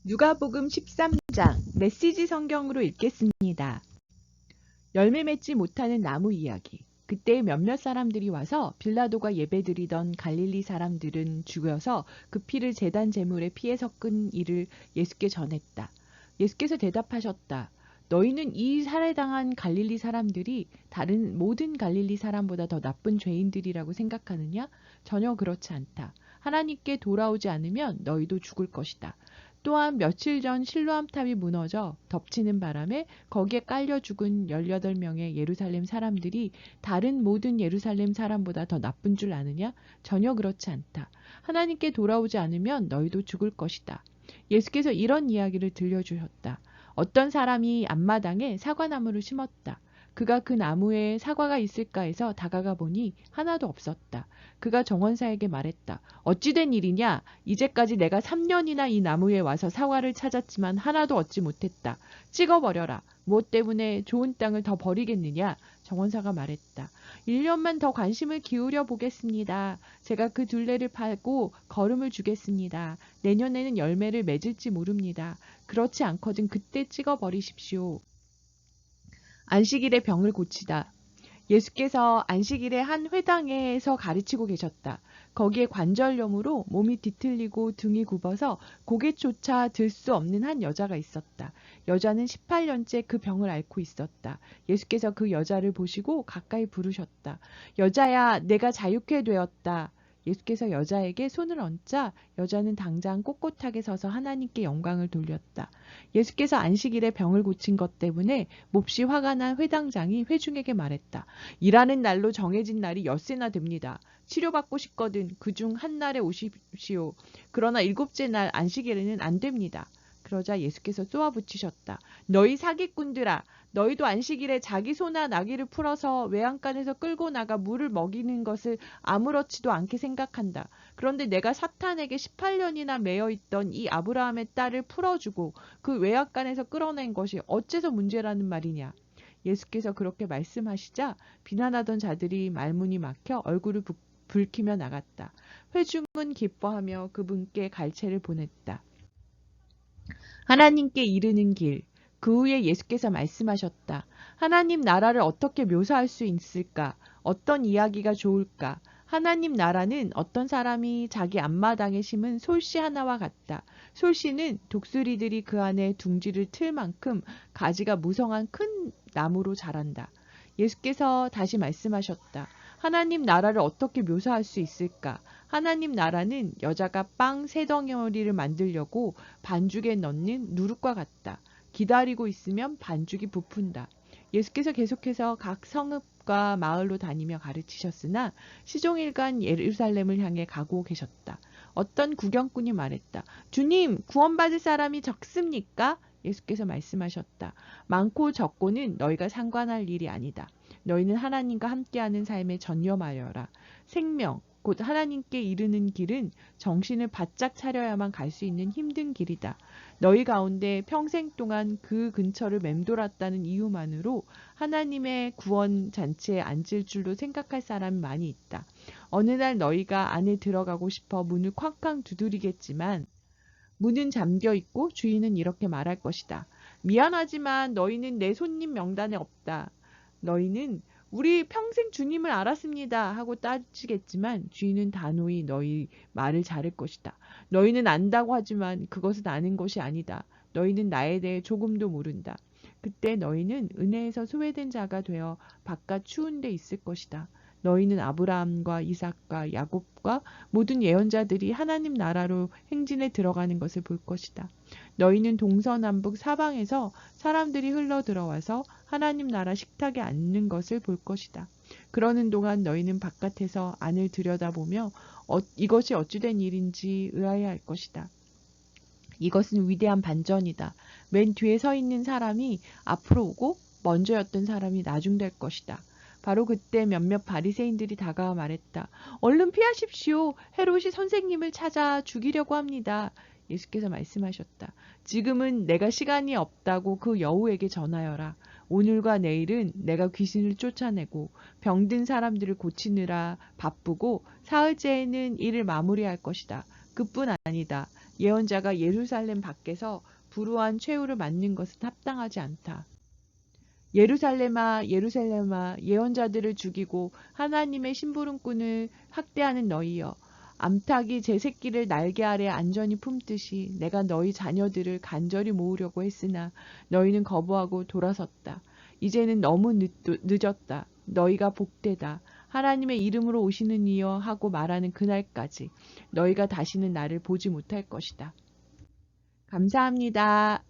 누가복음 13장 메시지 성경으로 읽겠습니다. 열매 맺지 못하는 나무 이야기. 그때 몇몇 사람들이 와서 빌라도가 예배드리던 갈릴리 사람들은 죽여서 그 피를 제단 제물에 피에 섞은 일을 예수께 전했다. 예수께서 대답하셨다. 너희는 이 살해당한 갈릴리 사람들이 다른 모든 갈릴리 사람보다 더 나쁜 죄인들이라고 생각하느냐? 전혀 그렇지 않다. 하나님께 돌아오지 않으면 너희도 죽을 것이다. 또한 며칠 전 실로암 탑이 무너져 덮치는 바람에 거기에 깔려 죽은 18명의 예루살렘 사람들이 다른 모든 예루살렘 사람보다 더 나쁜 줄 아느냐? 전혀 그렇지 않다. 하나님께 돌아오지 않으면 너희도 죽을 것이다. 예수께서 이런 이야기를 들려주셨다. 어떤 사람이 앞마당에 사과나무를 심었다. 그가 그 나무에 사과가 있을까 해서 다가가 보니 하나도 없었다. 그가 정원사에게 말했다. 어찌 된 일이냐? 이제까지 내가 3년이나 이 나무에 와서 사과를 찾았지만 하나도 얻지 못했다. 찍어버려라. 무엇 때문에 좋은 땅을 더 버리겠느냐? 정원사가 말했다. 1년만 더 관심을 기울여 보겠습니다. 제가 그 둘레를 팔고 거름을 주겠습니다. 내년에는 열매를 맺을지 모릅니다. 그렇지 않거든 그때 찍어버리십시오. 안식일에 병을 고치다. 예수께서 안식일에 한 회당에서 가르치고 계셨다. 거기에 관절염으로 몸이 뒤틀리고 등이 굽어서 고개조차 들 수 없는 한 여자가 있었다. 여자는 18년째 그 병을 앓고 있었다. 예수께서 그 여자를 보시고 가까이 부르셨다. 여자야, 내가 자유케 되었다. 예수께서 여자에게 손을 얹자 여자는 당장 꼿꼿하게 서서 하나님께 영광을 돌렸다. 예수께서 안식일에 병을 고친 것 때문에 몹시 화가 난 회당장이 회중에게 말했다. 일하는 날로 정해진 날이 엿새나 됩니다. 치료받고 싶거든 그중 한 날에 오십시오. 그러나 7째 날 안식일에는 안 됩니다. 그러자 예수께서 쏘아붙이셨다. 너희 사기꾼들아! 너희도 안식일에 자기 소나 나귀를 풀어서 외양간에서 끌고 나가 물을 먹이는 것을 아무렇지도 않게 생각한다. 그런데 내가 사탄에게 18년이나 매여있던 이 아브라함의 딸을 풀어주고 그 외양간에서 끌어낸 것이 어째서 문제라는 말이냐. 예수께서 그렇게 말씀하시자 비난하던 자들이 말문이 막혀 얼굴을 붉히며 나갔다. 회중은 기뻐하며 그분께 갈채를 보냈다. 하나님께 이르는 길. 그 후에 예수께서 말씀하셨다. 하나님 나라를 어떻게 묘사할 수 있을까? 어떤 이야기가 좋을까? 하나님 나라는 어떤 사람이 자기 앞마당에 심은 솔씨 하나와 같다. 솔씨는 독수리들이 그 안에 둥지를 틀 만큼 가지가 무성한 큰 나무로 자란다. 예수께서 다시 말씀하셨다. 하나님 나라를 어떻게 묘사할 수 있을까? 하나님 나라는 여자가 빵 3덩어리를 만들려고 반죽에 넣는 누룩과 같다. 기다리고 있으면 반죽이 부푼다. 예수께서 계속해서 각 성읍과 마을로 다니며 가르치셨으나 시종일관 예루살렘을 향해 가고 계셨다. 어떤 구경꾼이 말했다. 주님, 구원받을 사람이 적습니까? 예수께서 말씀하셨다. 많고 적고는 너희가 상관할 일이 아니다. 너희는 하나님과 함께하는 삶에 전념하여라. 생명, 곧 하나님께 이르는 길은 정신을 바짝 차려야만 갈 수 있는 힘든 길이다. 너희 가운데 평생 동안 그 근처를 맴돌았다는 이유만으로 하나님의 구원 잔치에 앉을 줄로 생각할 사람이 많이 있다. 어느 날 너희가 안에 들어가고 싶어 문을 쾅쾅 두드리겠지만 문은 잠겨 있고 주인은 이렇게 말할 것이다. 미안하지만 너희는 내 손님 명단에 없다. 너희는 우리 평생 주님을 알았습니다 하고 따지겠지만 주인은 단호히 너희 말을 자를 것이다. 너희는 안다고 하지만 그것은 아는 것이 아니다. 너희는 나에 대해 조금도 모른다. 그때 너희는 은혜에서 소외된 자가 되어 바깥 추운 데 있을 것이다. 너희는 아브라함과 이삭과 야곱과 모든 예언자들이 하나님 나라로 행진에 들어가는 것을 볼 것이다. 너희는 동서남북 사방에서 사람들이 흘러 들어와서 하나님 나라 식탁에 앉는 것을 볼 것이다. 그러는 동안 너희는 바깥에서 안을 들여다보며 이것이 어찌된 일인지 의아해할 것이다. 이것은 위대한 반전이다. 맨 뒤에 서 있는 사람이 앞으로 오고 먼저였던 사람이 나중될 것이다. 바로 그때 몇몇 바리새인들이 다가와 말했다. 얼른 피하십시오. 헤롯이 선생님을 찾아 죽이려고 합니다. 예수께서 말씀하셨다. 지금은 내가 시간이 없다고 그 여우에게 전하여라. 오늘과 내일은 내가 귀신을 쫓아내고 병든 사람들을 고치느라 바쁘고 사흘째에는 일을 마무리할 것이다. 그뿐 아니다. 예언자가 예루살렘 밖에서 불우한 최후를 맞는 것은 합당하지 않다. 예루살렘아, 예루살렘아, 예언자들을 죽이고 하나님의 심부름꾼을 학대하는 너희여. 암탉이 제 새끼를 날개 아래 안전히 품듯이 내가 너희 자녀들을 간절히 모으려고 했으나 너희는 거부하고 돌아섰다. 이제는 너무 늦었다. 너희가 복되다. 하나님의 이름으로 오시는 이여 하고 말하는 그날까지 너희가 다시는 나를 보지 못할 것이다. 감사합니다.